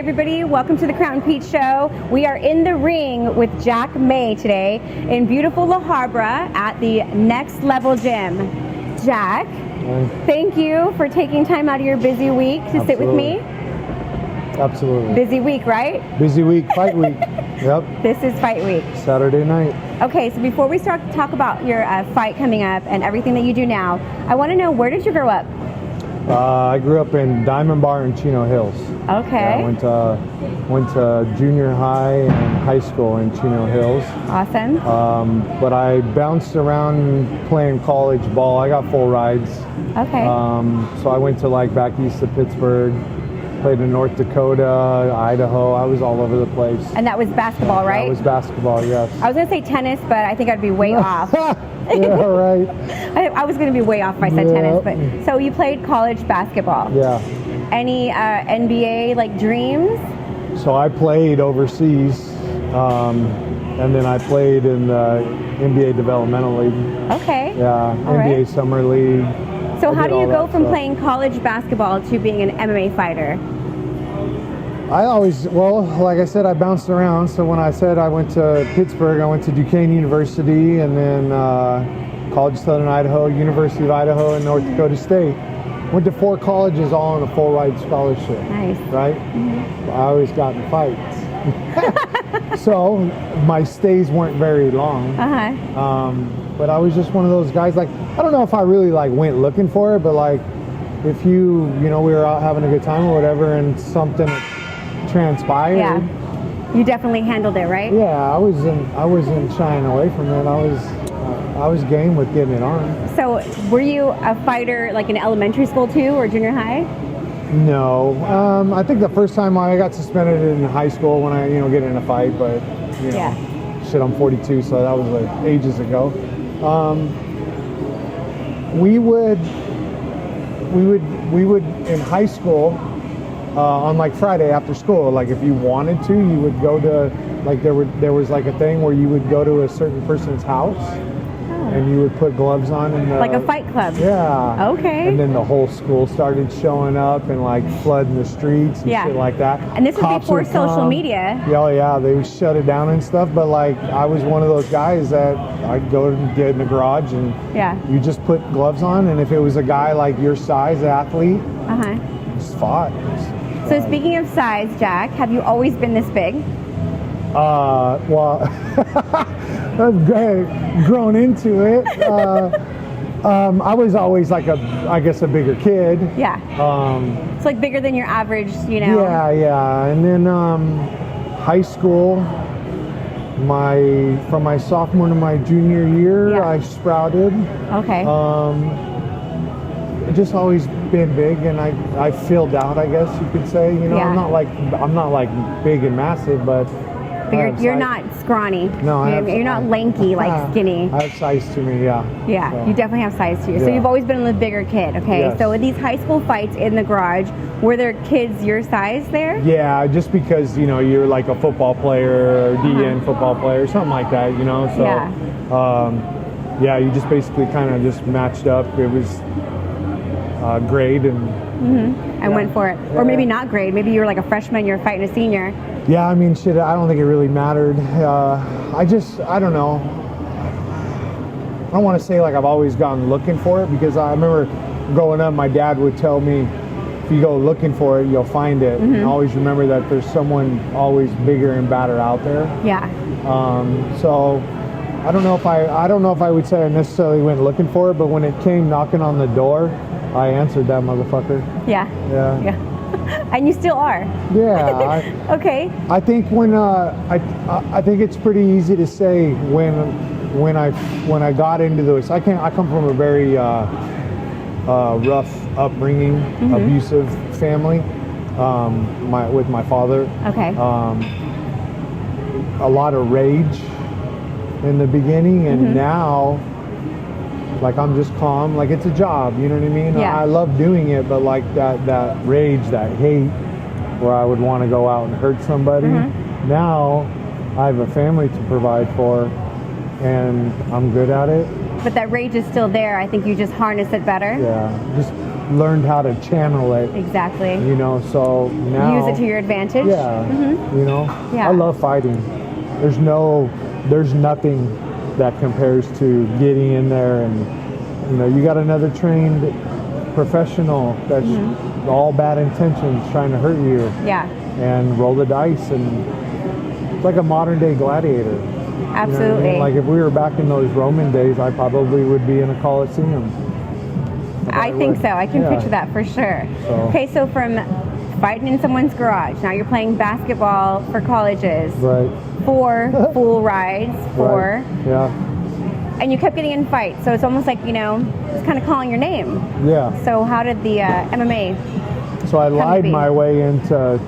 everybody, welcome to the Crown Pete Show. We are in the ring with Jack May today in beautiful La Habra at the Next Level Gym. Jack, thank you for taking time out of your busy week to sit with me. Absolutely. Busy week, right? Busy week, fight week. Yep. This is fight week. Saturday night. Okay, so before we start to talk about your fight coming up and everything that you do now, I want to know, where did you grow up? I grew up in Diamond Bar in Chino Hills. Okay. Yeah, went to junior high and high school in Chino Hills. Awesome. But I bounced around playing college ball. I got full rides. Okay. So I went to like back east of Pittsburgh, played in North Dakota, Idaho. I was all over the place. And that was basketball, right? That was basketball, yes. I was going to say tennis, but I think I'd be way off. Yeah, right. I was going to be way off if I said tennis. But so you played college basketball. Yeah. Any NBA like dreams? So I played overseas, and then I played in the NBA Developmental League. Okay. Yeah, All NBA right. Summer League. So how do you go from stuff. playing college basketball to being an MMA fighter? Like I said, I bounced around. So when I said I went to Pittsburgh, I went to Duquesne University, and then College of Southern Idaho, University of Idaho, and North Dakota State. Went to 4 colleges all on a full ride scholarship. Nice. Right? Mm-hmm. I always got in fights. So my stays weren't very long. But I was just one of those guys, like, I don't know if I really like went looking for it, but like if we were out having a good time or whatever and something transpired. Yeah. You definitely handled it, right? Yeah, I wasn't shying away from it. I was game with getting it on. So were you a fighter like in elementary school too, or junior high? No. I think the first time I got suspended in high school when I, get in a fight, but shit, I'm 42, so that was like ages ago. We would in high school on like Friday after school, like if you wanted to, you would go to, like there was like a thing where you would go to a certain person's house and you would put gloves on and like a fight club. Yeah. Okay. And then the whole school started showing up and like flooding the streets and shit like that. And this was before social media. Oh yeah, they would shut it down and stuff. But like I was one of those guys that I'd go and get in the garage and you just put gloves on, and if it was a guy like your size athlete, just fought. So speaking of size, Jack, have you always been this big? Well, I've grown into it. I was always like I guess a bigger kid. Yeah. It's like bigger than your average, Yeah. And then high school, from my sophomore to my junior year, I sprouted. Okay. Just always been big, and I filled out, I guess you could say. I'm not like big and massive, but you're not scrawny. No, you're not lanky, like skinny. I have size to me, yeah. Yeah, so. You definitely have size to you. So you've always been a bigger kid, okay? Yes. So in these high school fights in the garage, were there kids your size there? Yeah, just because, you're like a football player or DN football player, something like that, So, you just basically kind of just matched up. It was grade and went for it. Or maybe not grade. Maybe you were like a freshman, you're fighting a senior. Yeah, I mean, shit, I don't think it really mattered. I don't know. I don't want to say like I've always gone looking for it, because I remember growing up, my dad would tell me, if you go looking for it, you'll find it. And always remember that there's someone always bigger and badder out there. Yeah. So I don't know if I would say I necessarily went looking for it, but when it came knocking on the door, I answered that motherfucker. Yeah. And you still are. Yeah. Okay. I think when I think it's pretty easy to say when I got into this. I come from a very rough upbringing, abusive family. With my father. Okay. A lot of rage in the beginning, and now, like, I'm just calm. Like, it's a job, you know what I mean? Yeah. I love doing it, but like that rage, that hate, where I would want to go out and hurt somebody. Now I have a family to provide for, and I'm good at it. But that rage is still there. I think you just harness it better. Yeah, learned how to channel it. Exactly. You know, so now use it to your advantage. Yeah. You know, Yeah. I love fighting. There's nothing that compares to getting in there and, you know, you got another trained professional that's all bad intentions trying to hurt you. Yeah. And roll the dice, and it's like a modern day gladiator. Absolutely. You know what I mean? Like if we were back in those Roman days, I probably would be in a Coliseum. I think so. I can picture that for sure. So. Okay, so from fighting in someone's garage, now you're playing basketball for colleges. Right. 4 full rides, 4. Right. Yeah. And you kept getting in fights, so it's almost like, you know, it's kind of calling your name. Yeah. So how did the MMA? So I lied my way into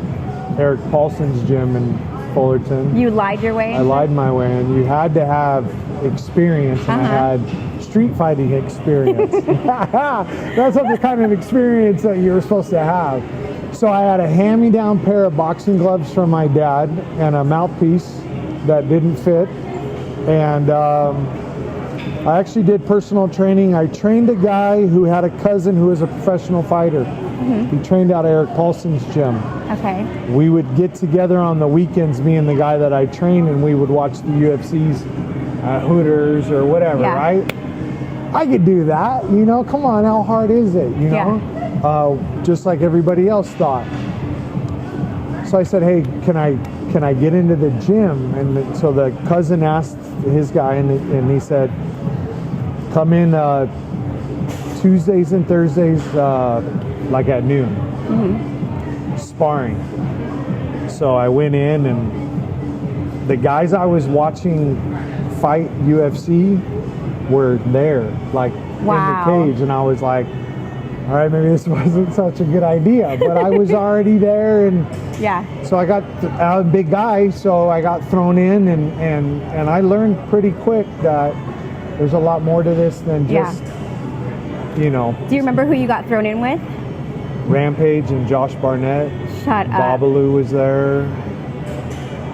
Eric Paulson's gym in Fullerton. You lied your way into? I lied my way in. You had to have experience, and I had street fighting experience. That's the kind of experience that you were supposed to have. So I had a hand-me-down pair of boxing gloves from my dad and a mouthpiece that didn't fit. And I actually did personal training. I trained a guy who had a cousin who was a professional fighter. He trained out of Eric Paulson's gym. Okay. We would get together on the weekends, me and the guy that I trained, and we would watch the UFC's Hooters or whatever, right? I could do that, you know, come on, how hard is it, you know? Just like everybody else thought. So I said, hey, can I get into the gym? And so the cousin asked his guy, and he said, come in Tuesdays and Thursdays, like at noon, sparring. So I went in, and the guys I was watching fight UFC were there, like in the cage, and I was like, all right, maybe this wasn't such a good idea, but I was already there, and so I got a big guy, so I got thrown in, and I learned pretty quick that there's a lot more to this than just, you know. Do you remember who you got thrown in with? Rampage and Josh Barnett. Shut up. Babalu was there.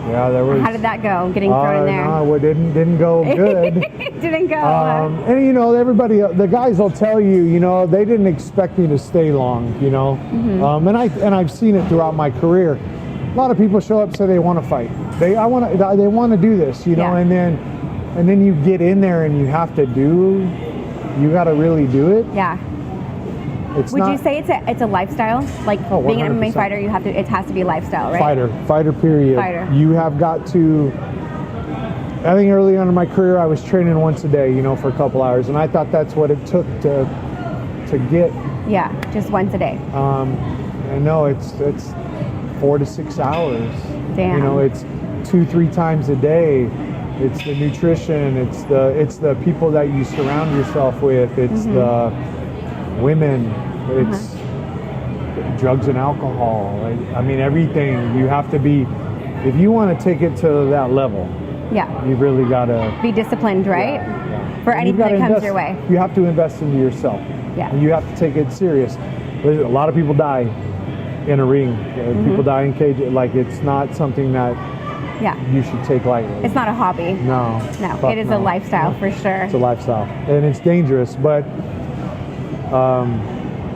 Yeah, there was. How did that go, getting thrown in there? No, it didn't go good. Didn't go. And you know, everybody, the guys will tell you, you know, they didn't expect me to stay long, you know. And I've seen it throughout my career. A lot of people show up and say they want to fight. They want to do this, you know, and then you get in there and you have to you got to really do it. Yeah. Would you say it's a lifestyle? Like being an MMA fighter, it has to be a lifestyle, right? Fighter period. You have got to. I think early on in my career, I was training once a day, you know, for a couple hours, and I thought that's what it took to get. Yeah, just once a day. And no, it's 4 to 6 hours. Damn. You know, it's 2-3 times a day. It's the nutrition. It's the people that you surround yourself with. It's the women. It's drugs and alcohol. I mean, everything. You have to be. If you want to take it to that level. Yeah. You really got to be disciplined, right? For anything that comes your way. You have to invest into yourself. Yeah. And you have to take it serious. A lot of people die in a ring. People die in cage. Like, it's not something that you should take lightly. It's not a hobby. No. It is a lifestyle for sure. It's a lifestyle. And it's dangerous, but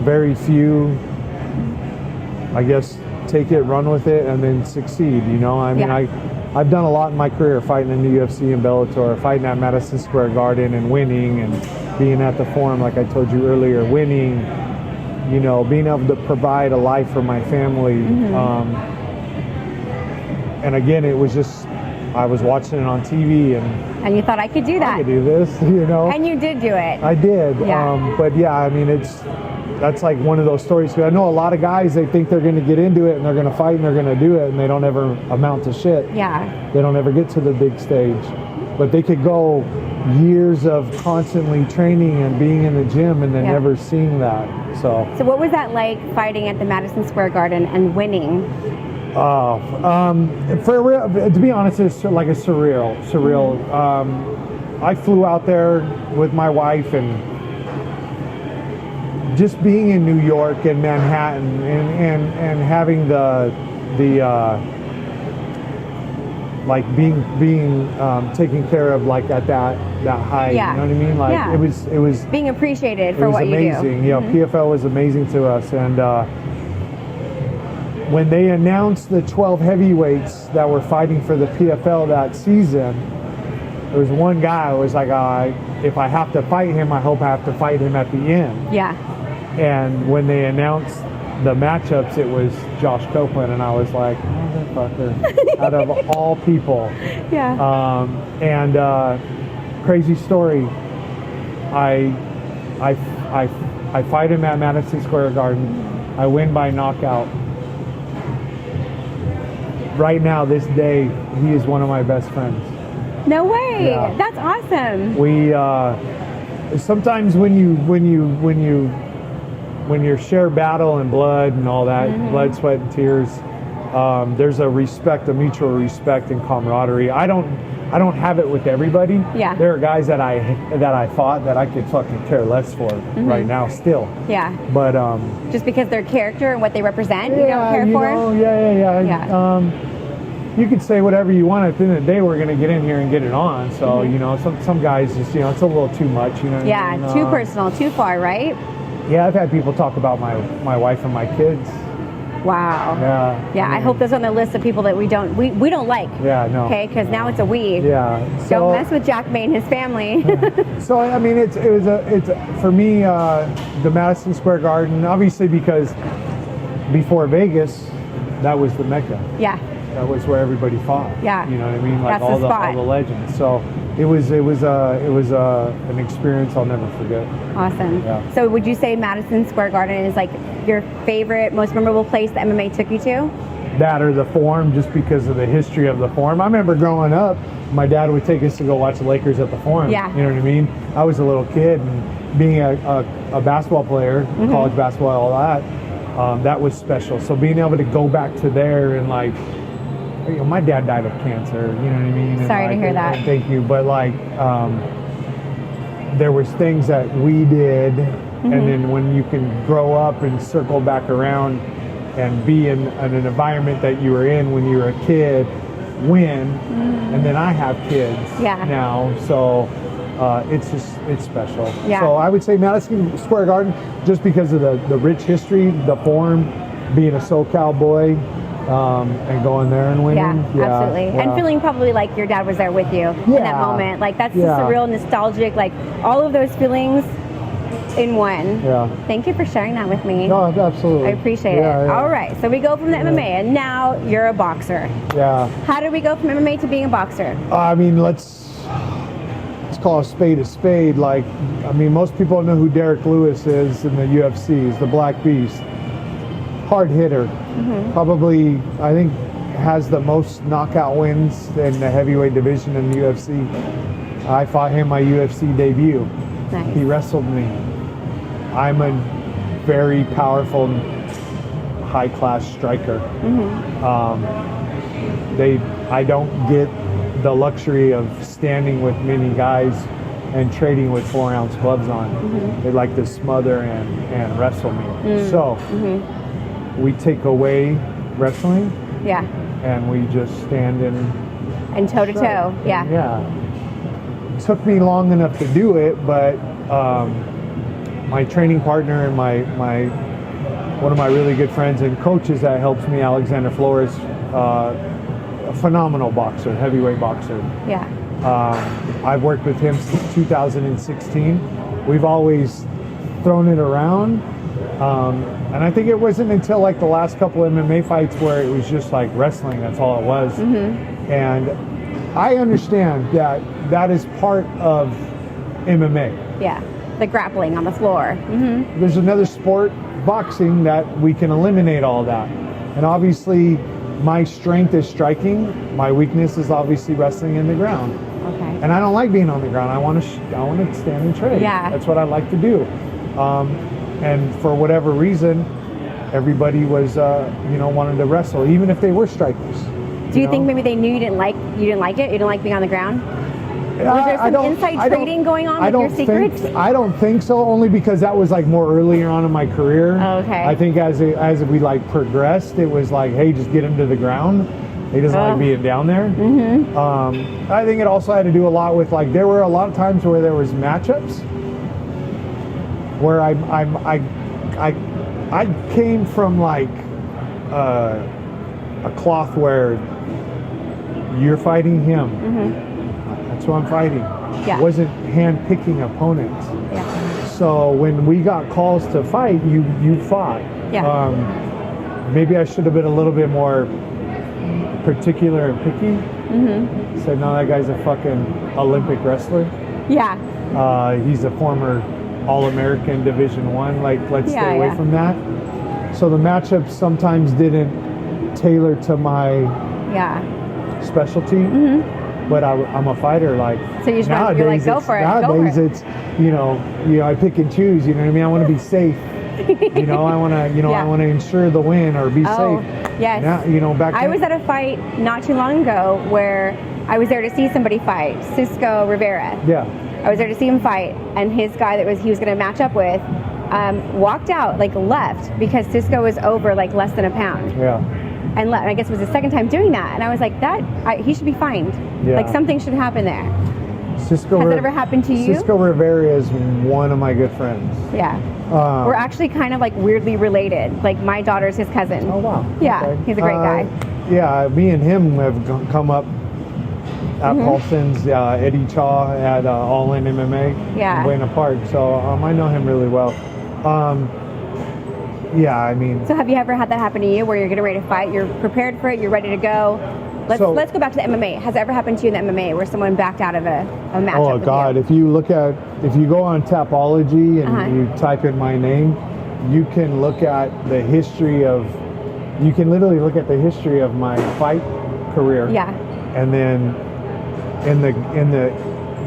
very few, I guess, take it, run with it, and then succeed. You know, I mean, I've done a lot in my career, fighting in the UFC and Bellator, fighting at Madison Square Garden and winning, and being at the Forum, like I told you earlier, winning, you know, being able to provide a life for my family. And again, it was just, I was watching it on TV, and you thought, I could do that. I could do this, you know. And you did do it. I did. Yeah. But yeah, I mean, that's like one of those stories. Because I know a lot of guys, they think they're going to get into it and they're going to fight and they're going to do it, and they don't ever amount to shit. Yeah. They don't ever get to the big stage. But they could go years of constantly training and being in the gym and then never seeing that. So what was that like, fighting at the Madison Square Garden and winning? For real, to be honest, it's like a surreal. I flew out there with my wife, and just being in New York and Manhattan and having the like being taken care of like at that height. Yeah. You know what I mean? Like it was being appreciated for what amazing. you do. You know, PFL was amazing to us, and when they announced the 12 heavyweights that were fighting for the PFL that season, there was one guy who was like, if I have to fight him, I hope I have to fight him at the end. Yeah. And when they announced the matchups, it was Josh Copeland, and I was like, motherfucker, out of all people. Yeah. Crazy story. I fight him at Madison Square Garden. I win by knockout. Right now, this day, he is one of my best friends. No way. Yeah. That's awesome. We sometimes when you share battle and blood and all that, blood, sweat, and tears, there's a mutual respect and camaraderie. I don't have it with everybody. Yeah. There are guys that I fought that I could fucking care less for right now still. Yeah. But just because their character and what they represent, you don't care for? Yeah. You could say whatever you want. At the end of the day, we're going to get in here and get it on. So, you know, some guys just, you know, it's a little too much, you know. Yeah, too personal, too far, right? Yeah, I've had people talk about my wife and my kids. Wow. Yeah. Yeah, I hope those are on the list of people that we don't like. Yeah, no. Okay, because now it's a we. Yeah. Don't mess with Jack May and his family. So I mean, it's for me the Madison Square Garden, obviously, because before Vegas, that was the Mecca. Yeah. That was where everybody fought. Yeah. You know what I mean? Like That's the spot. all the legends. So it was an experience I'll never forget. Awesome. Yeah. So would you say Madison Square Garden is like your favorite, most memorable place that MMA took you to? That or the Forum, just because of the history of the Forum. I remember growing up, my dad would take us to go watch the Lakers at the Forum. Yeah. You know what I mean? I was a little kid, and being a basketball player, college basketball, all that, that was special. So being able to go back to there and like, you know, my dad died of cancer, you know what I mean? Sorry to hear that. And thank you. But like, there was things that we did, and then when you can grow up and circle back around and be in an environment that you were in when you were a kid, and then I have kids now, so it's special. Yeah. So I would say Madison Square Garden, just because of the rich history, the Forum, being a SoCal boy, and going there and winning. Yeah, absolutely. Yeah. And feeling probably like your dad was there with you in that moment. Like that's just a real nostalgic, like all of those feelings in one. Yeah. Thank you for sharing that with me. No, absolutely. I appreciate it. Yeah. All right, so we go from the MMA, and now you're a boxer. Yeah. How did we go from MMA to being a boxer? I mean, let's call a spade. Like, I mean, most people know who Derek Lewis is in the UFC. He's the Black Beast. Hard hitter. Probably, I think, has the most knockout wins in the heavyweight division in the UFC. I fought him my UFC debut. Nice. He wrestled me. I'm a very powerful, high-class striker. I don't get the luxury of standing with many guys and trading with 4-ounce gloves on. They like to smother and wrestle me. So we take away wrestling. Yeah. And we just stand in and toe to toe. Yeah. Yeah. It took me long enough to do it, but my training partner and one of my really good friends and coaches that helps me, Alexander Flores, a phenomenal boxer, heavyweight boxer. Yeah. I've worked with him since 2016. We've always thrown it around. And I think it wasn't until like the last couple of MMA fights where it was just like wrestling, that's all it was. And I understand that is part of MMA. Yeah, the grappling on the floor. There's another sport, boxing, that we can eliminate all that. And obviously my strength is striking, my weakness is obviously wrestling in the ground. Okay. And I don't like being on the ground. I want to stand and trade. Yeah. That's what I like to do. And for whatever reason, everybody was, wanted to wrestle, even if they were strikers. Do you think maybe they knew you didn't like it? You didn't like being on the ground? Was there some inside trading going on with your secrets? I don't think so, only because that was like more earlier on in my career. Oh, okay. I think as we like progressed, it was like, hey, just get him to the ground. He doesn't like being down there. I think it also had to do a lot with, like, there were a lot of times where there was matchups where I came from like a cloth where you're fighting him. That's who I'm fighting. Yeah. Wasn't hand picking opponents. Yeah. So when we got calls to fight, you fought. Yeah. Maybe I should have been a little bit more particular and picky. Said, no, that guy's a fucking Olympic wrestler. Yeah. He's a former All-American Division I. Like, let's stay away from that. So the matchups sometimes didn't tailor to my specialty. But I'm a fighter. Like, so you're like, go for it. Nowadays, it's I pick and choose. You know what I mean? I want to be safe. I want to I want to ensure the win or be safe. Yes. Now, back then, I was at a fight not too long ago where I was there to see somebody fight, Cisco Rivera. Yeah. I was there to see him fight, and his guy that he was going to match up with walked out, like left, because Cisco was over like less than a pound. Yeah. And I guess it was the second time doing that, and I was like, he should be fined. Yeah. Like something should happen there. Has that ever happened to you? Cisco Rivera is one of my good friends. Yeah. We're actually kind of like weirdly related. Like my daughter's his cousin. Oh wow. Yeah, okay. He's a great guy. Yeah, me and him have come up at Paulson's, Eddie Chaw at All In MMA in Buena Park. So I know him really well. Yeah, I mean. So have you ever had that happen to you where you're getting ready to fight, you're prepared for it, you're ready to go? Let's go back to the MMA. Has it ever happened to you in the MMA where someone backed out of a match? Oh God, if you go on Tapology and you type in my name, you can look at the history of, you can literally look at the history of my fight career. Yeah. And then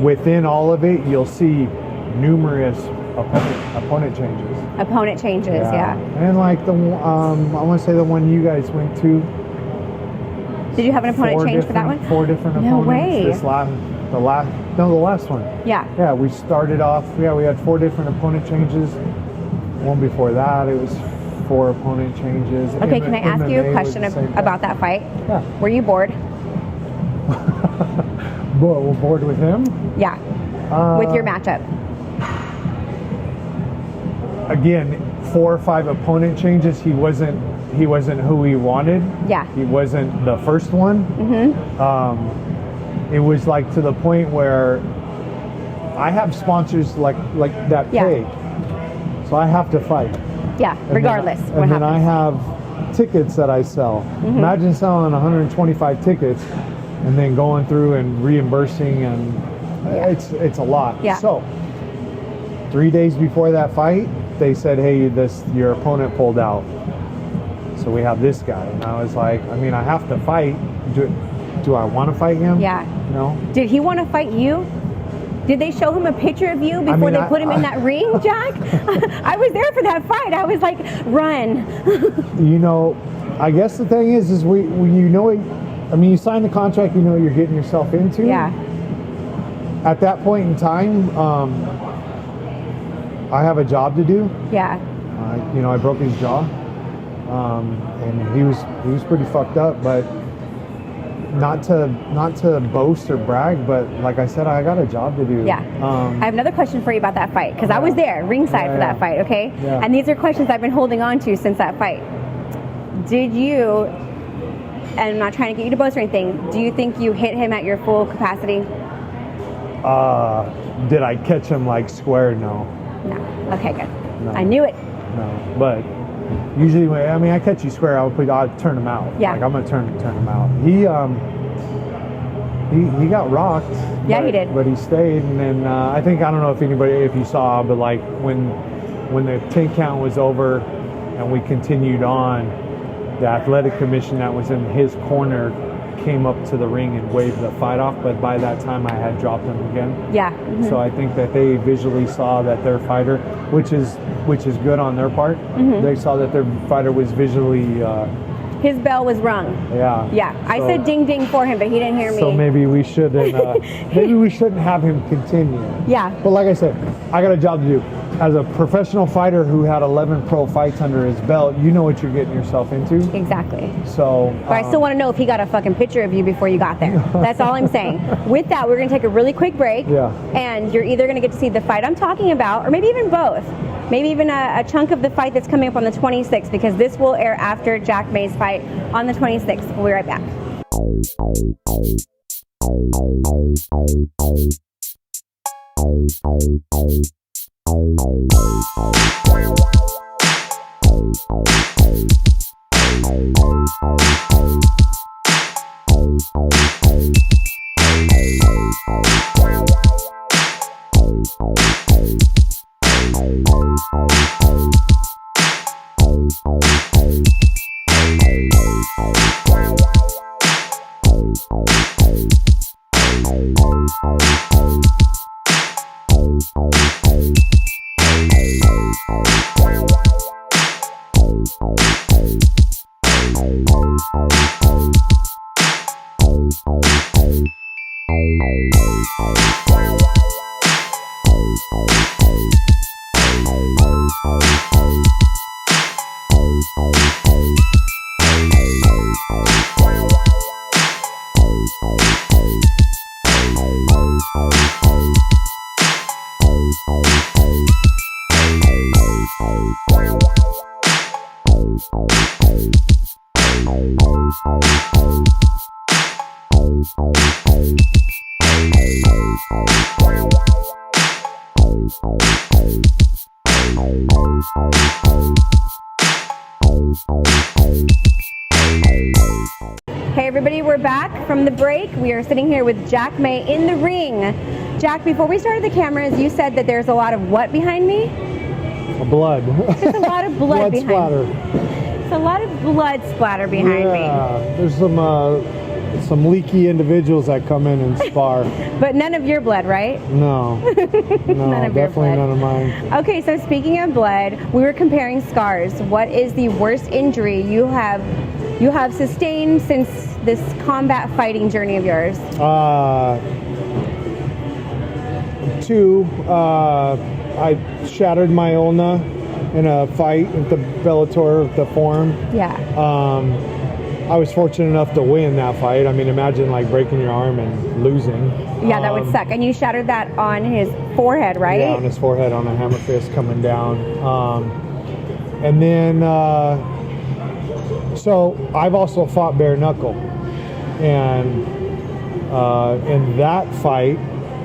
within all of it, you'll see numerous opponent changes. Opponent changes, yeah. And like I want to say the one you guys went to. Did you have an opponent change for that one? 4 different opponents. No way. The last one. Yeah. Yeah, we started off. Yeah, we had 4 different opponent changes. One before that, it was 4 opponent changes. Okay, can I ask you a question about that fight? Yeah. Were you bored? Bored with him? Yeah. With your matchup. Again, 4 or 5 opponent changes. He wasn't who we wanted. Yeah. He wasn't the first one. It was like to the point where I have sponsors like that pay. So I have to fight. Yeah, regardless. And then I have tickets that I sell. Imagine selling 125 tickets and then going through and reimbursing, and it's a lot. Yeah. So 3 days before that fight, they said, hey, your opponent pulled out. So we have this guy. And I was like, I mean, I have to fight. Do I want to fight him? Yeah. No. Did he want to fight you? Did they show him a picture of you before they put him in that ring, Jack? I was there for that fight. I was like, run. I guess the thing is when you sign the contract, you know what you're getting yourself into. Yeah. At that point in time, I have a job to do. Yeah. I broke his jaw, and he was pretty fucked up. But not to boast or brag, but like I said, I got a job to do. Yeah. I have another question for you about that fight, because I was there ringside for that fight. Okay. Yeah. And these are questions I've been holding on to since that fight. Did you? And I'm not trying to get you to boast or anything. Do you think you hit him at your full capacity? Did I catch him like square? No. No. Okay, good. No. I knew it. No, but usually, I catch you square, I'll turn him out. Yeah. Like I'm gonna turn him out. He got rocked. Yeah, he did. But he stayed, and then I don't know if you saw, but like when the 10 count was over, and we continued on, the athletic commission that was in his corner came up to the ring and waved the fight off, but by that time I had dropped him again. Yeah. So I think that they visually saw that their fighter, which is good on their part, they saw that their fighter was visually his bell was rung. Yeah. Yeah. I said ding ding for him, but he didn't hear me. So maybe we shouldn't have him continue. Yeah. But like I said, I got a job to do. as a professional fighter who had 11 pro fights under his belt, you know what you're getting yourself into. Exactly. So, but I still want to know if he got a fucking picture of you before you got there. That's all I'm saying. With that, we're going to take a really quick break. Yeah. And you're either going to get to see the fight I'm talking about, or maybe even both. Maybe even a chunk of the fight that's coming up on the 26th, because this will air after Jack May's fight on the 26th. We'll be right back. Hey everybody, we're back from the break. We are sitting here with Jack May in the ring. Jack, before we started the cameras, you said that there's a lot of what behind me? Blood. There's a lot of blood behind splatter. me. It's a lot of blood splatter behind me. Yeah, there's some leaky individuals that come in and spar. But none of your blood, right? No. No, None of your definitely blood. none of mine. Okay, so speaking of blood, we were comparing scars. What is the worst injury you have sustained since this combat fighting journey of yours? Two. I shattered my ulna in a fight at the Bellator, the Forum. Yeah. I was fortunate enough to win that fight. I mean, imagine like breaking your arm and losing. Yeah, that would suck. And you shattered that on his forehead, right? Yeah, on his forehead, on a hammer fist coming down. And then, so I've also fought bare knuckle. And in that fight,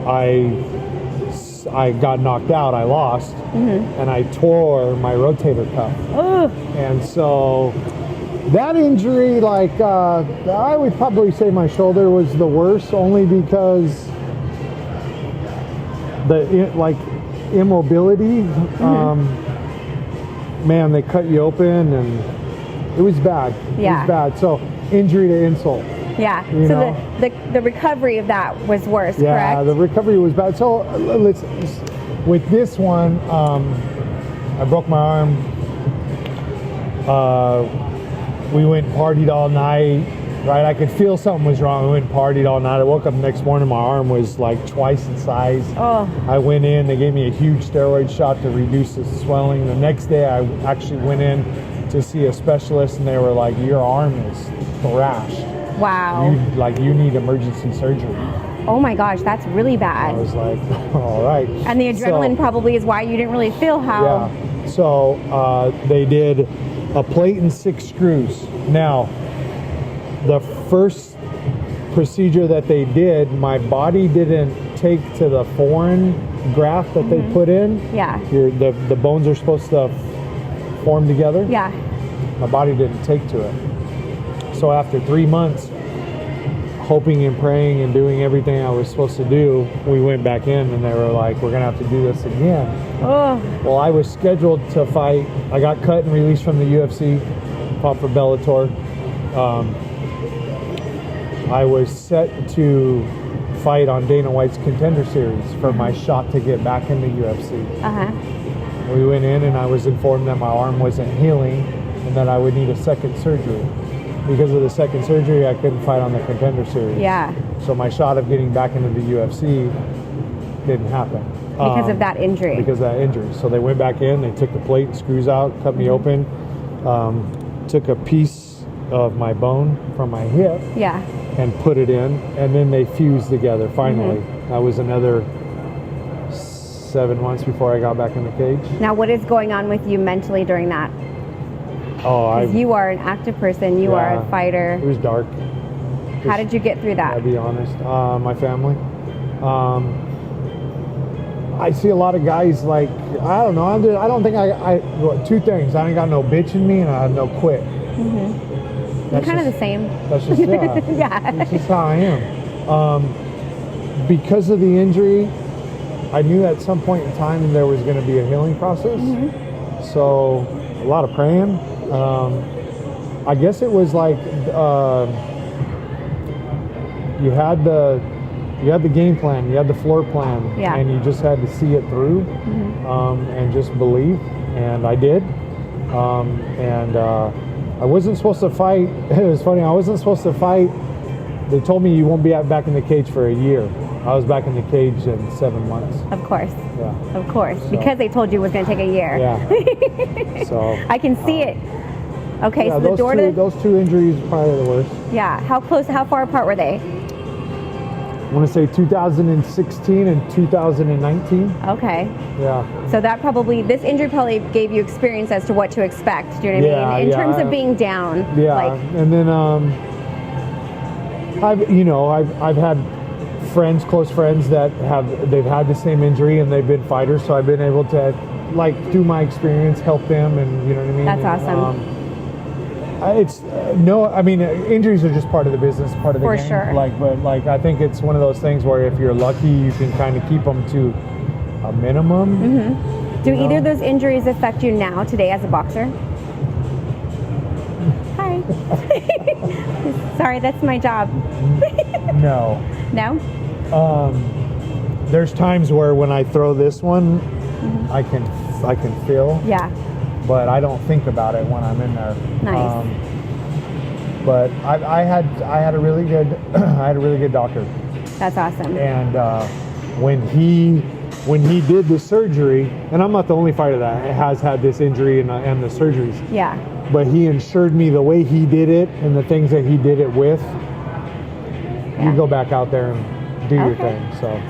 I got knocked out. I lost, and I tore my rotator cuff. Ugh. And so that injury, like I would probably say my shoulder was the worst, only because the immobility. Man, they cut you open, and it was bad. Yeah. It was bad. So injury to insult. Yeah. You So know? the recovery of that was worse, Yeah, correct? the recovery was bad. So let's with this one, I broke my arm. We went and partied all night. Right, I could feel something was wrong. We went and partied all night. I woke up the next morning, my arm was like twice the size. Oh. I went in, they gave me a huge steroid shot to reduce the swelling. The next day I actually went in to see a specialist, and they were like, your arm is thrashed. Wow. You need emergency surgery. Oh my gosh, that's really I bad. was like, all right. And the adrenaline probably is why you didn't really feel how. Yeah. So they did a plate and 6 screws. Now, the first procedure that they did, my body didn't take to the foreign graft that they put in. Yeah. The bones are supposed to form together. Yeah. My body didn't take to it. So after 3 months, hoping and praying and doing everything I was supposed to do, we went back in, and they were like, we're going to have to do this again. Oh. Well, I was scheduled to fight. I got cut and released from the UFC, fought for Bellator. I was set to fight on Dana White's Contender Series for my shot to get back in the UFC. Uh-huh. We went in, and I was informed that my arm wasn't healing and that I would need a second surgery. Because of the second surgery, I couldn't fight on the Contender Series. Yeah. So my shot of getting back into the UFC didn't happen. Because of that injury. Because of that injury. So they went back in, they took the plate and screws out, cut me open, took a piece of my bone from my hip and put it in, and then they fused together finally. That was another 7 months before I got back in the cage. Now, what is going on with you mentally during that? Because you are an active person, you are a fighter. It was dark. How did you get through that? I'll be honest. My family. I see a lot of guys like, I don't know, I don't think two things. I ain't got no bitch in me and I have no quit. You're kind of the same. That's just, That's just how I am. Because of the injury, I knew at some point in time there was going to be a healing process. So a lot of praying. I guess it was like you had the game plan, you had the floor plan, and you just had to see it through and just believe. And I did. I wasn't supposed to fight. It was funny. I wasn't supposed to fight. They told me you won't be back in the cage for a year. I was back in the cage in 7 months. Of course. Yeah. Of course. So, because they told you it was going to take a year. Yeah. So I can see it. Okay, so those two injuries are probably the worst. Yeah. How far apart were they? I want to say 2016 and 2019. Okay. Yeah. So this injury probably gave you experience as to what to expect. Do you know what I mean? In terms of being down. Yeah. And then I've had close friends that they've had the same injury and they've been fighters, so I've been able to through my experience help them, and you know what I mean. That's awesome. Injuries are just part of the business, part of the game. For sure. But I think it's one of those things where if you're lucky, you can kind of keep them to a minimum. Do either of those injuries affect you now, today, as a boxer? Hi. Sorry, that's my job. No. No? There's times where when I throw this one, I can feel. Yeah. But I don't think about it when I'm in there. Nice. But I had a really good doctor. That's awesome. And when he did the surgery, and I'm not the only fighter that has had this injury and the surgeries. Yeah. But he insured me the way he did it and the things that he did it with. You go back out there and do your thing.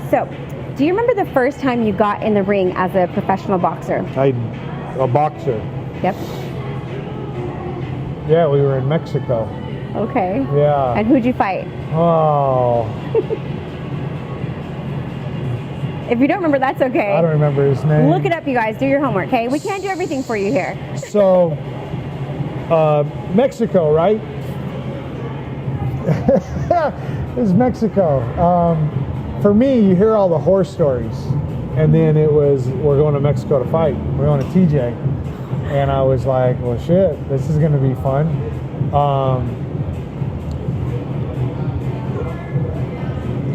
So, do you remember the first time you got in the ring as a professional boxer? A boxer. Yep. Yeah, we were in Mexico. Okay. Yeah. And who'd you fight? Oh. If you don't remember, that's okay. I don't remember his name. Look it up, you guys. Do your homework, okay? We can't do everything for you here. So, Mexico, right? It's Mexico. For me, you hear all the horror stories. And then we're going to Mexico to fight. We're going to TJ. And I was like, well, shit, this is going to be fun.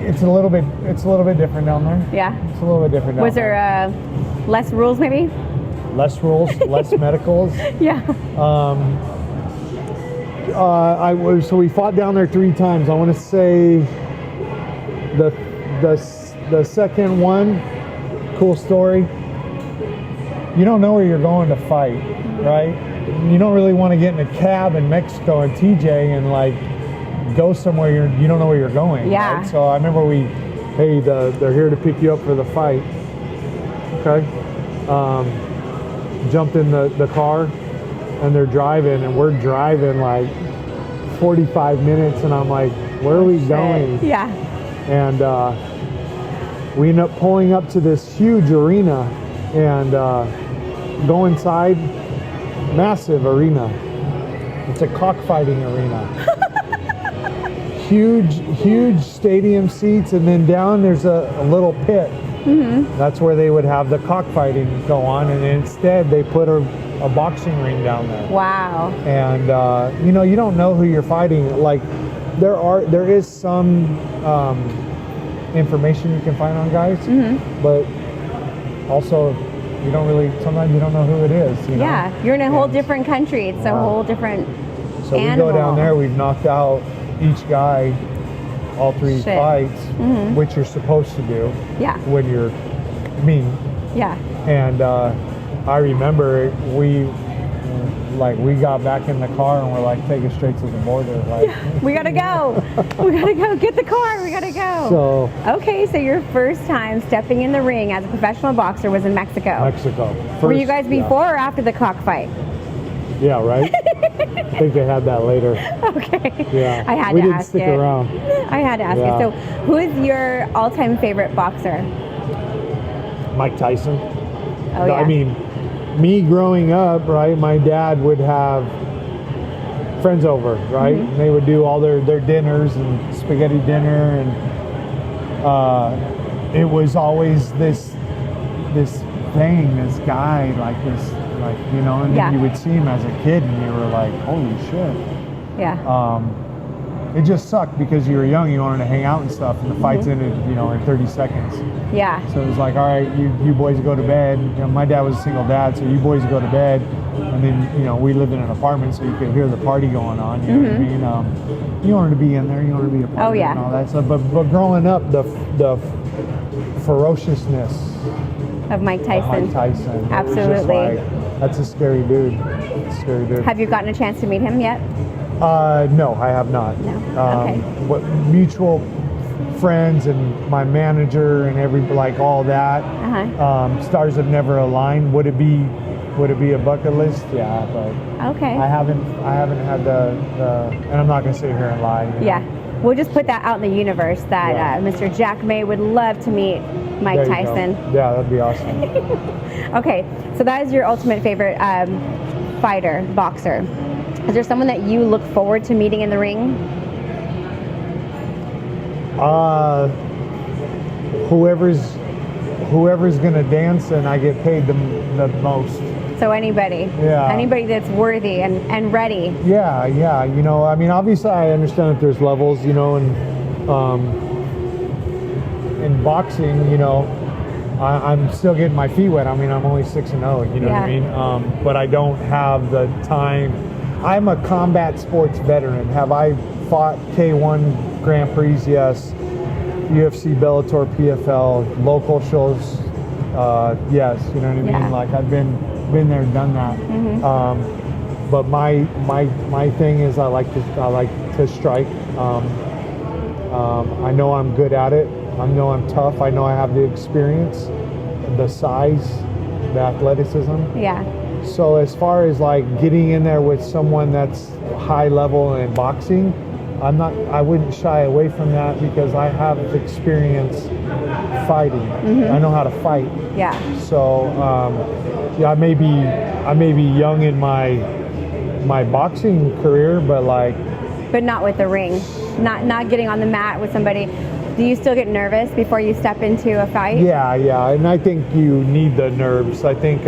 It's a little bit different down there. Yeah. It's a little bit different down there. Was there less rules, maybe? Less rules, less medicals. Yeah. So we fought down there 3 times. I want to say the second one, cool story. You don't know where you're going to fight, right? You don't really want to get in a cab in Mexico and TJ and go somewhere you don't know where you're going. Yeah. Right? So I remember they're here to pick you up for the fight. Okay. Jumped in the car and they're driving and we're driving 45 minutes and I'm like, where are we going? Yeah. And we end up pulling up to this huge arena and go inside. Massive arena. It's a cockfighting arena. huge stadium seats, and then down there's a little pit. That's where they would have the cockfighting go on, and instead they put a boxing ring down there. Wow. And you don't know who you're fighting. There is some information you can find on guys, but also sometimes you don't know who it is. Yeah, you're in a whole different country. It's a whole different So animal. We go down there, we've knocked out each guy, all 3 fights, which you're supposed to do when you're me. Yeah. And I remember we got back in the car and we're like, take us straight to the border. Like, we gotta go. We gotta go. Get the car. We gotta go. So okay, so your first time stepping in the ring as a professional boxer was in Mexico. Mexico. Were you guys before or after the cockfight? Yeah, right? I think they had that later. Okay. Yeah. I had we to didn't ask stick it. around. I had to ask Yeah. it. So, who is your all-time favorite boxer? Mike Tyson. Oh yeah. I mean, me growing up, right, my dad would have friends over, right? Mm-hmm. And they would do all their dinners and spaghetti dinner, and it was always this thing, this guy, like this, like, you know, and then you would see him as a kid and you were like, holy shit. Yeah. It just sucked because you were young, you wanted to hang out and stuff, and the fights ended, you know, in 30 seconds. Yeah. So it was like, all right, you boys go to bed. You know, my dad was a single dad, so you boys go to bed. And then, you know, we lived in an apartment, so you could hear the party going on. You know what I mean? You wanted to be in there, you wanted to be a part of it and all that stuff. But growing up, the ferociousness Of Mike Tyson. Mike Tyson. Absolutely. It was just like, that's a scary dude. It's a scary dude. Have you gotten a chance to meet him yet? No, I have not. No. Okay. What mutual friends and my manager and like all that. Stars have never aligned. Would it be a bucket list? Yeah, but Okay. I haven't had the and I'm not gonna sit here and lie. You know? Yeah. We'll just put that out in the universe that Mr. Jack May would love to meet Mike There you Tyson. go. Yeah, that'd be awesome. Okay, so that is your ultimate favorite fighter, boxer. Is there someone that you look forward to meeting in the ring? Whoever's gonna dance and I get paid the most. So anybody. Yeah. Anybody that's worthy and ready. Yeah. You know, I mean, obviously, I understand that there's levels. You know, and in boxing, you know, I'm still getting my feet wet. I mean, I'm only 6-0. You know what I mean? But I don't have the time. I'm a combat sports veteran. Have I fought K1 Grand Prix? Yes. UFC, Bellator, PFL, local shows. Yes. You know what I mean? Like I've been there, done that. But my thing is I like to strike. I know I'm good at it. I know I'm tough. I know I have the experience, the size, the athleticism. Yeah. So as far as like getting in there with someone that's high level in boxing, I wouldn't shy away from that because I have experience fighting. I know how to fight. Yeah. So I may be young in my boxing career, but not with the ring. Not getting on the mat with somebody. Do you still get nervous before you step into a fight? Yeah, and I think you need the nerves. I think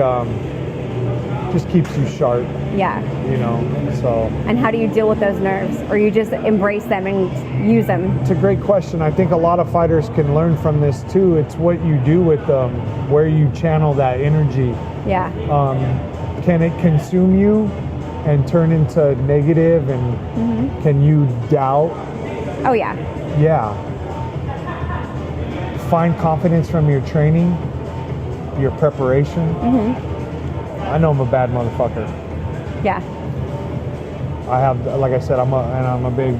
just keeps you sharp. Yeah. You know, so. And how do you deal with those nerves? Or you just embrace them and use them? It's a great question. I think a lot of fighters can learn from this too. It's what you do with them, where you channel that energy. Yeah. Can it consume you and turn into negative, and can you doubt? Oh yeah. Yeah. Find confidence from your training, your preparation. I know I'm a bad motherfucker. Yeah. I have, like I said, I'm a big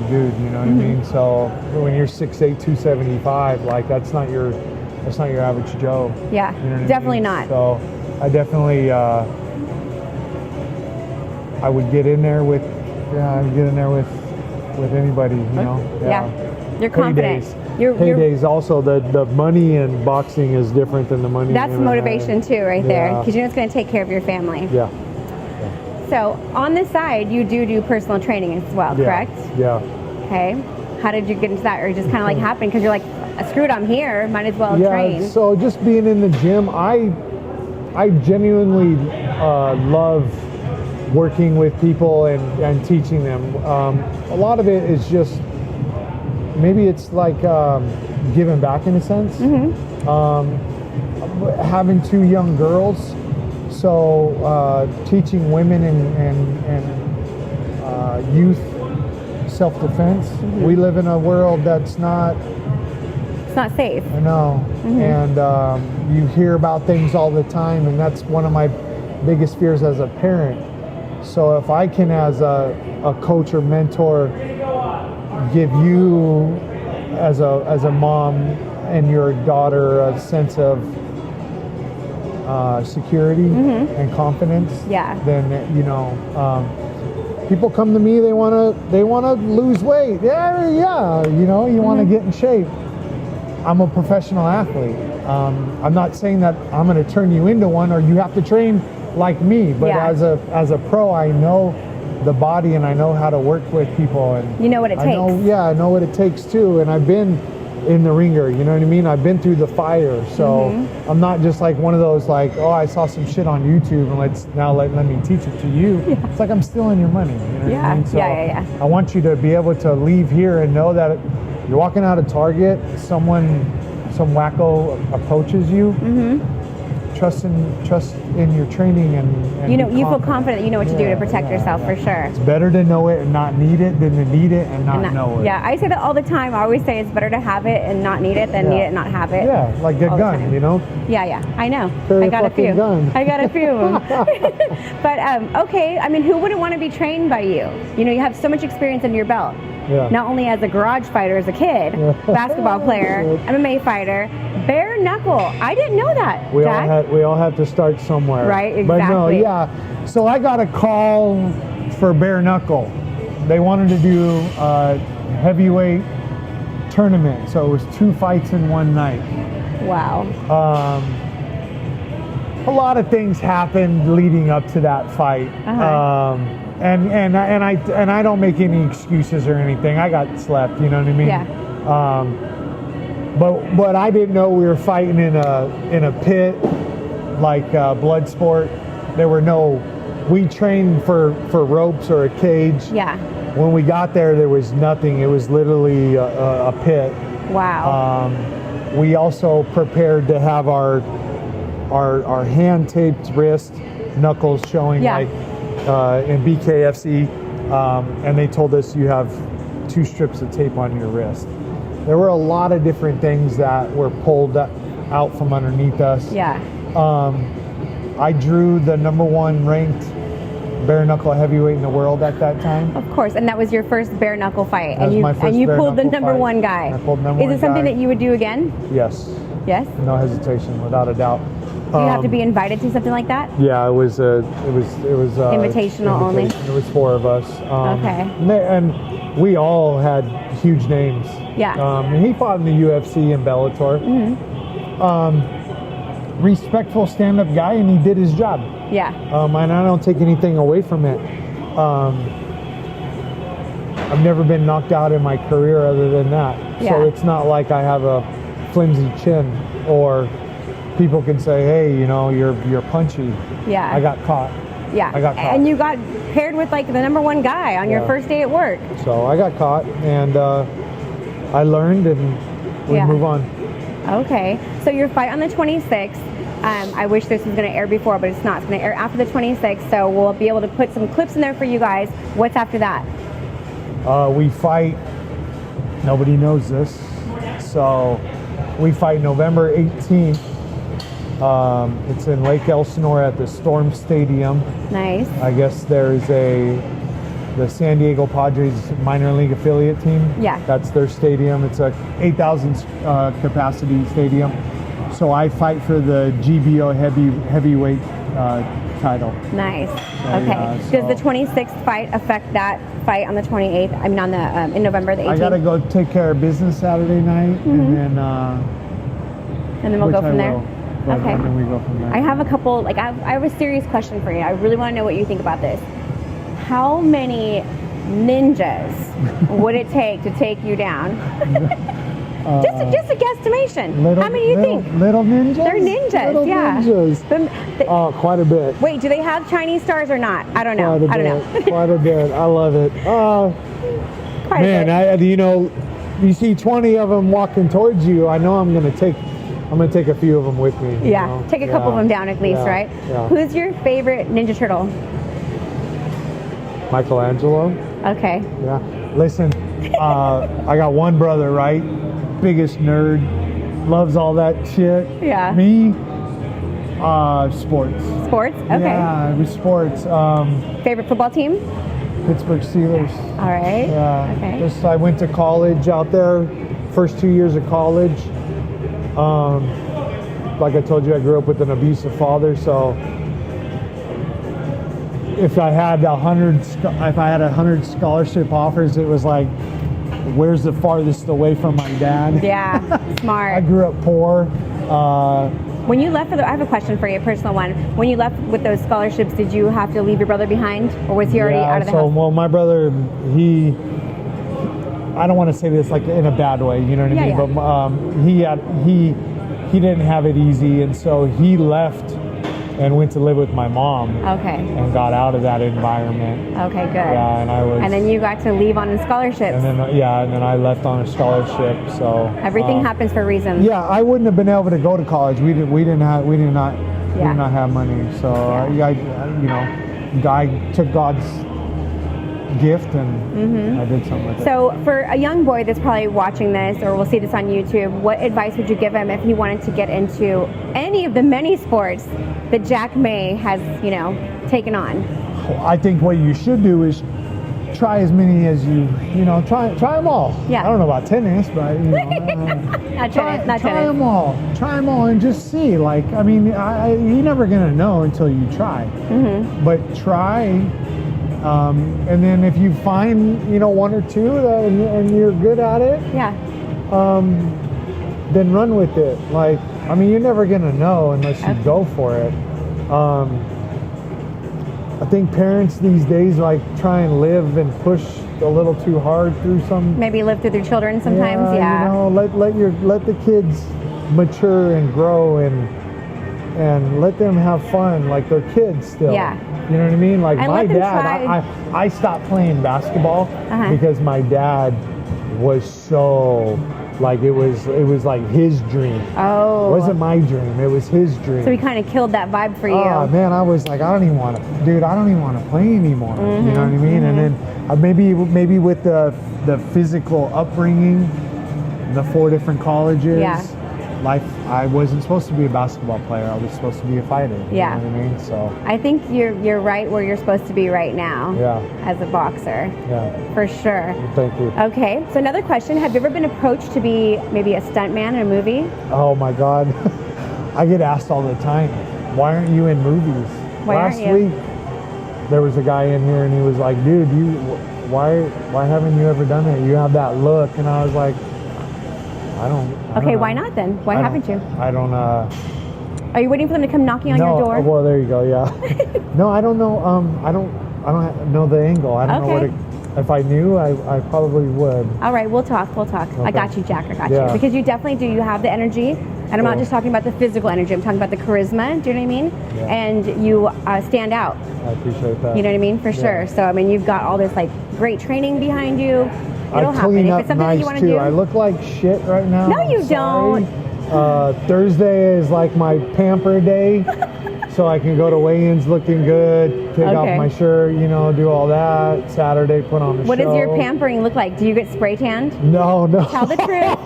dude. You know what I mean? So when you're 6'8", 275, like that's not your average Joe. Yeah. You know what Definitely I mean? not. So I definitely I would get in there with anybody. You know? Yeah. You're confident. Paydays also, the money in boxing is different than the money. That's in motivation too, right there, Yeah. because you know it's going to take care of your family. Yeah. So on the side, you do personal training as well, correct? Yeah. Okay. How did you get into that, or just kind of like happened because you're like, screw it, I'm here, might as well train? So just being in the gym, I genuinely love working with people and teaching them. A lot of it is just, maybe it's like giving back in a sense. Having 2 young girls, so teaching women and youth self-defense. We live in a world that's not not safe. I know. And you hear about things all the time, and that's one of my biggest fears as a parent. So if I can, as a coach or mentor, give you as a mom and your daughter a sense of security and confidence, then people come to me, they want to lose weight. You want to get in shape. I'm a professional athlete. I'm not saying that I'm going to turn you into one or you have to train like me, but as a pro, I know the body and I know how to work with people, and you know what it takes. I know what it takes too, and I've been in the ringer, you know what I mean? I've been through the fire, so I'm not just like one of those like, oh, I saw some shit on YouTube and let me teach it to you. It's like I'm stealing your money, you know what I mean? So I want you to be able to leave here and know that you're walking out of Target, some wacko approaches you, trust in your training, and you feel confident, you know what to do to protect yourself for sure. It's better to know it and not need it than to need it and not know it. Yeah, I say that all the time. I always say it's better to have it and not need it than need it and not have it. Yeah, like a gun, you know? Yeah, I know. Carry I got a few. Gun. I got a few of them. But okay, I mean, who wouldn't want to be trained by you? You know, you have so much experience under your belt. Yeah. Not only as a garage fighter as a kid, basketball player, MMA fighter, bare knuckle. I didn't know that, Jack. We all had to start somewhere. Right, exactly. But no, so I got a call for bare knuckle. They wanted to do a heavyweight tournament, so it was 2 fights in one night. Wow. A lot of things happened leading up to that fight. And I don't make any excuses or anything. I got slept, you know what I mean? Yeah. But I didn't know we were fighting in a pit, like blood sport. We trained for ropes or a cage. Yeah. When we got there was nothing. It was literally a pit. Wow. We also prepared to have our hand taped wrist, knuckles showing like in BKFC, and they told us you have 2 strips of tape on your wrist. There were a lot of different things that were pulled out from underneath us. Yeah. I drew the #1 ranked bare knuckle heavyweight in the world at that time. Of course, and that was your first bare knuckle fight, and you pulled the #1 guy. I pulled #1 Is it something that you would do again? Yes. Yes. No hesitation, without a doubt. Do you have to be invited to something like that? Yeah, it was invitational only. It was 4 of us. Okay. And we all had huge names. Yeah. And he fought in the UFC and Bellator. Respectful stand-up guy, and he did his job. Yeah. And I don't take anything away from it. I've never been knocked out in my career other than that. Yeah. So it's not like I have a flimsy chin, or people can say, hey, you know, you're punchy. Yeah. I got caught. Yeah. I got caught. And you got paired with like the #1 guy on your first day at work. So I got caught, and I learned, and we move on. Okay. So your fight on the 26th, I wish this was going to air before, but it's not. It's going to air after the 26th, so we'll be able to put some clips in there for you guys. What's after that? We fight, nobody knows this, so we fight November 18th. It's in Lake Elsinore at the Storm Stadium. Nice. I guess there's the San Diego Padres minor league affiliate team. Yeah. That's their stadium. It's a 8,000 capacity stadium. So I fight for the GBO heavyweight title. Nice. So, okay. Does the 26th fight affect that fight on the 28th? I mean, on the in November the 18th. I gotta go take care of business Saturday night, and then we'll go from there. Okay. And then we go from there. I have a couple. Like, I have a serious question for you. I really want to know what you think about this. How many ninjas would it take to take you down? Just a guesstimation. How many do you think? Little ninjas? They're ninjas, little ninjas. Quite a bit. Wait, do they have Chinese stars or not? I don't know. I don't know. Quite a bit. I love it. Quite a bit. You see 20 of them walking towards you. I know I'm gonna take a few of them with me. Yeah, take a couple of them down at least, right? Yeah. Who's your favorite Ninja Turtle? Michelangelo. Okay. Yeah. Listen, I got one brother, right? Biggest nerd. loves all that shit. Yeah. Me, sports. Sports? Okay. Yeah, it was sports. Favorite football team? Pittsburgh Steelers. All right. Yeah. Okay. Just I went to college out there, first 2 years of college. Like I told you, I grew up with an abusive father, so if I had 100 scholarship offers, it was like, where's the farthest away from my dad? Yeah, smart. I grew up poor. When you left I have a question for you, a personal one. When you left with those scholarships, did you have to leave your brother behind, or was he already out of the house? Well, my brother, I don't want to say this like in a bad way, you know what I mean? Yeah. But he didn't have it easy, and so he left and went to live with my mom. Okay. And got out of that environment. Okay, good. Yeah, and then you got to leave on a scholarship. And then I left on a scholarship. So everything happens for reasons. Yeah, I wouldn't have been able to go to college. We did not have money. So I took God's gift and I did something with it. So for a young boy that's probably watching this, or will see this on YouTube, what advice would you give him if he wanted to get into any of the many sports that Jack May has, taken on? I think what you should do is try as many as try them all. Yeah. I don't know about tennis, but try them all. Try them all and just see. Like, I mean, you're never gonna know until you try. Mm-hmm. But try. And then if you find, one or two and you're good at it, then run with it. Like, I mean, you're never going to know unless you go for it. I think parents these days try and live and push a little too hard through some. Maybe live through their children sometimes, yeah. Let the kids mature and grow and let them have fun like they're kids still. Yeah. You know what I mean? Like and my dad, I stopped playing basketball because my dad was so it was like his dream. Oh. It wasn't my dream. It was his dream. So he kind of killed that vibe for you. Oh man, I was like, I don't even want to play anymore. You know what I mean? And then maybe with the physical upbringing, the 4 different colleges. Yeah. I wasn't supposed to be a basketball player. I was supposed to be a fighter. Yeah. You know what I mean? So I think you're right where you're supposed to be right now. Yeah. As a boxer. Yeah. For sure. Thank you. Okay. So another question: have you ever been approached to be maybe a stuntman in a movie? Oh my God, I get asked all the time. Why aren't you in movies? Last week, there was a guy in here and he was like, "Dude, why haven't you ever done it? You have that look." And I was like, I don't Okay, know. why not then? Why haven't you? I don't Are you waiting for them to come knocking on your door? Well, there you go. Yeah. No, I don't know. I don't know the angle. I don't know what if I knew, I probably would. All right, we'll talk. Okay. I got you, Jack. I got you. Because you definitely do. You have the energy. And I'm not just talking about the physical energy. I'm talking about the charisma. Do you know what I mean? Yeah. And you stand out. I appreciate that. You know what I mean? For sure. So, I mean, you've got all this, great training behind you. It'll happen. If it's something that you want to do. I look like shit right now. No, you don't. Thursday is like my pamper day. So I can go to weigh-ins looking good, take off my shirt, do all that. Saturday, put on the show. What does your pampering look like? Do you get spray tanned? No. Tell the truth.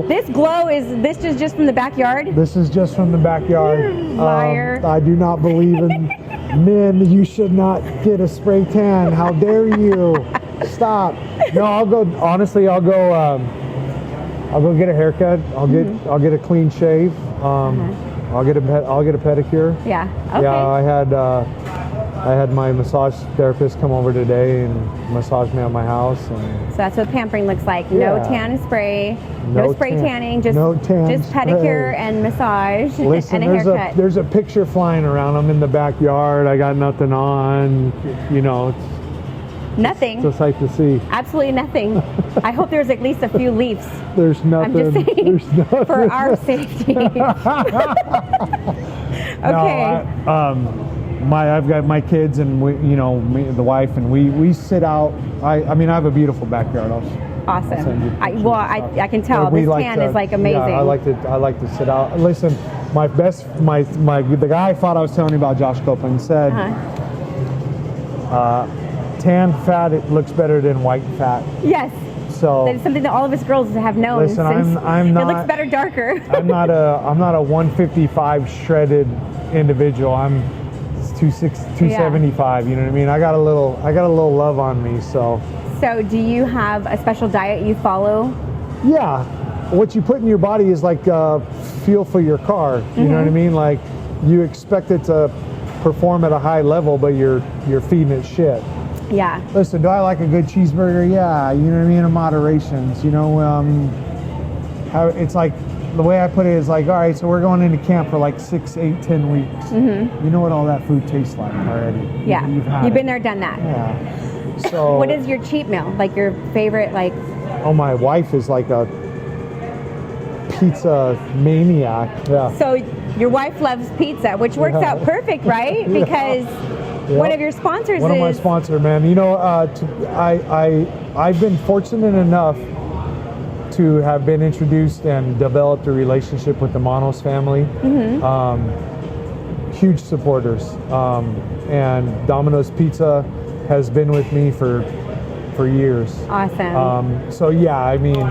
This glow this is just from the backyard? This is just from the backyard. You're a liar. I do not believe in men. You should not get a spray tan. How dare you? Stop. No, I'll go get a haircut. I'll get a clean shave. I'll get a pedicure. Yeah. Okay. Yeah, I had my massage therapist come over today and massage me at my house. And so that's what pampering looks like. No tan spray, no spray tanning, just pedicure and massage. Listen, and a haircut. There's a picture flying around. I'm in the backyard. I got nothing on. Nothing. It's a sight to see. Absolutely nothing. I hope there's at least a few leaves. There's nothing. I'm just saying, there's nothing. for our safety. Okay. No, I've got my kids and the wife, and we sit out. I have a beautiful backyard. Awesome. I can tell this tan is amazing. Yeah, I like to sit out. Listen, the guy I thought I was telling you about, Josh Copeland, said. Tan fat, it looks better than white fat. Yes. So that is something that all of us girls have known. listen, since I'm not. It looks better darker. I'm not a 155 shredded individual. I'm 275. You know what I mean? I got a little love on me. So do you have a special diet you follow? Yeah, what you put in your body is like fuel for your car. You know what I mean? Like you expect it to perform at a high level, but you're feeding it shit. Yeah. Listen, do I like a good cheeseburger? Yeah, you know what I mean, in moderations. You know, how it's like, the way I put it is like, all right, so we're going into camp for like 6, 8, 10 weeks. You know what all that food tastes like already. Yeah. You've been there, done that. Yeah. So what is your cheat meal? Like your favorite, like? Oh, my wife is like a pizza maniac. Yeah. So your wife loves pizza, which works out perfect, right? Because one of your sponsors One of my sponsors, man. You know, I've been fortunate enough to have been introduced and developed a relationship with the Manos family. Huge supporters. And Domino's Pizza has been with me for years. Awesome. So yeah, I mean,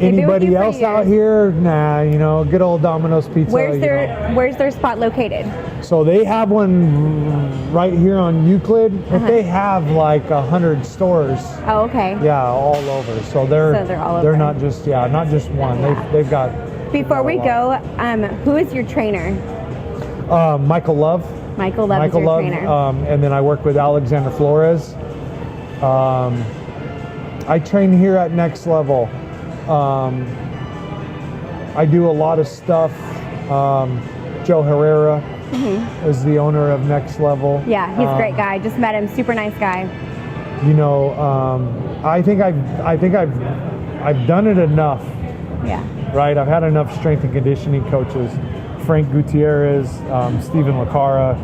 anybody else out here? Nah, you know, good old Domino's Pizza. Where's their spot located? So they have one right here on Euclid, but they have like 100 stores. Oh, okay. Yeah, all over. So they're all over. not just one. Yeah. They've got. Before we go, who is your trainer? Michael Love. Michael Love is your trainer. And then I work with Alexander Flores. I train here at Next Level. I do a lot of stuff. Joe Herrera is the owner of Next Level. Yeah, he's a great guy. Just met him. Super nice guy. You know, I think I've done it enough. Yeah. Right. I've had enough strength and conditioning coaches, Frank Gutierrez, Stephen Lacara.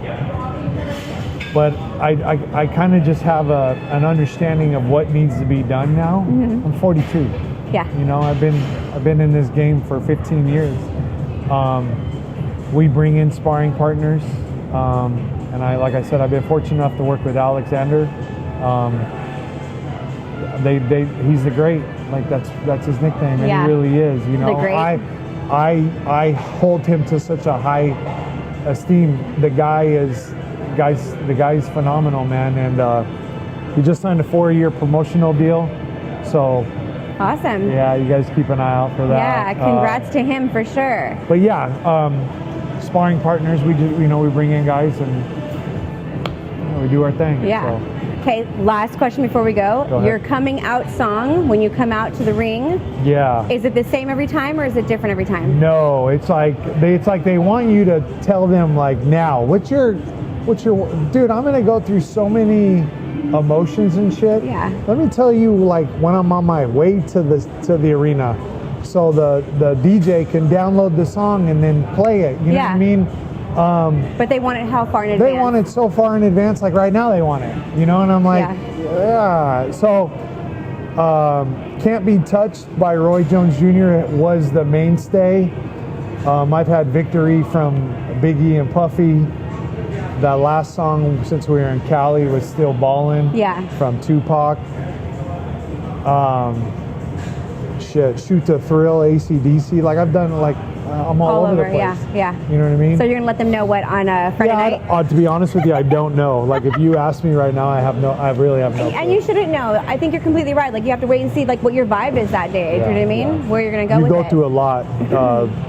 But I kind of just have an understanding of what needs to be done now. I'm 42. Yeah. You know, I've been in this game for 15 years. We bring in sparring partners, and like I said, I've been fortunate enough to work with Alexander. He's the Great. Like that's his nickname, and he really is. You know, I hold him to such a high esteem. The guy's phenomenal, man, and he just signed a 4-year promotional deal. So awesome. Yeah, you guys keep an eye out for that. Yeah, congrats to him for sure. But yeah, sparring partners. We bring in guys and we do our thing. Yeah. So. Okay, last question before we go. Your coming out song, when you come out to the ring, is it the same every time or is it different every time? No, it's like they want you to tell them like now, what's your dude, I'm gonna go through so many emotions and shit. Yeah. Let me tell you, like when I'm on my way to the arena, so the DJ can download the song and then play it. You know what I mean? But they want it how far in advance? They want it so far in advance, like right now they want it, you know, and I'm like, yeah. So, Can't Be Touched by Roy Jones Jr. was the mainstay. I've had Victory from Biggie and Puffy. That last song, since we were in Cali, was Still Ballin'. From Tupac. Shoot to Thrill, AC/DC. Like I've done like I'm all over the place. Yeah. You know what I mean? So you're gonna let them know what on Friday night? To be honest with you, I don't know. Like if you ask me right now, I really have no. And you shouldn't know. I think you're completely right. Like you have to wait and see like what your vibe is that day. Do you know what I mean? Where you're gonna go with it. You go through a lot,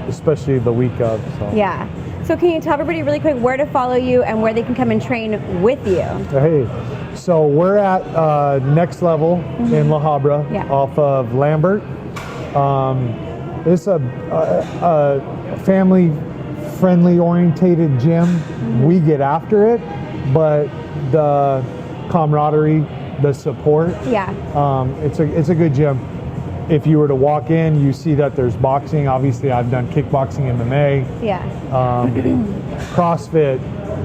especially the week of. So. Yeah. So can you tell everybody really quick where to follow you and where they can come and train with you? Hey, so we're at Next Level in La Habra off of Lambert. It's a family-friendly orientated gym. We get after it, but the camaraderie, the support. It's a good gym. If you were to walk in, you see that there's boxing. Obviously, I've done kickboxing, MMA. CrossFit,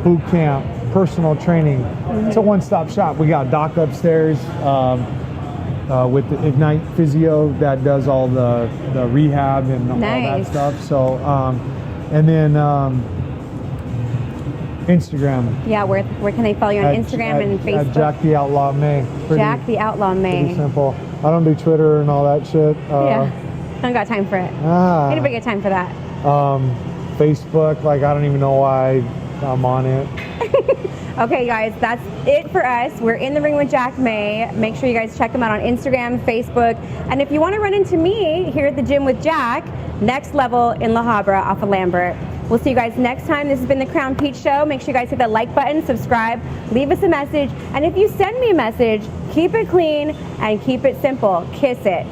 boot camp, personal training. It's a one-stop shop. We got Doc upstairs with the Ignite Physio that does all the rehab and all that stuff. So, and then Instagram. Yeah, where can they follow you on Instagram and Facebook? Jack the Outlaw May. Jack the Outlaw May. Pretty simple. I don't do Twitter and all that shit. Yeah. I don't got time for it. Anybody got time for that? Facebook, like I don't even know why I'm on it. Okay, guys, that's it for us. We're in the ring with Jack May. Make sure you guys check him out on Instagram, Facebook. And if you want to run into me here at the gym with Jack, Next Level in La Habra off of Lambert. We'll see you guys next time. This has been the Crown Peach Show. Make sure you guys hit that like button, subscribe, leave us a message. And if you send me a message, keep it clean and keep it simple. Kiss it.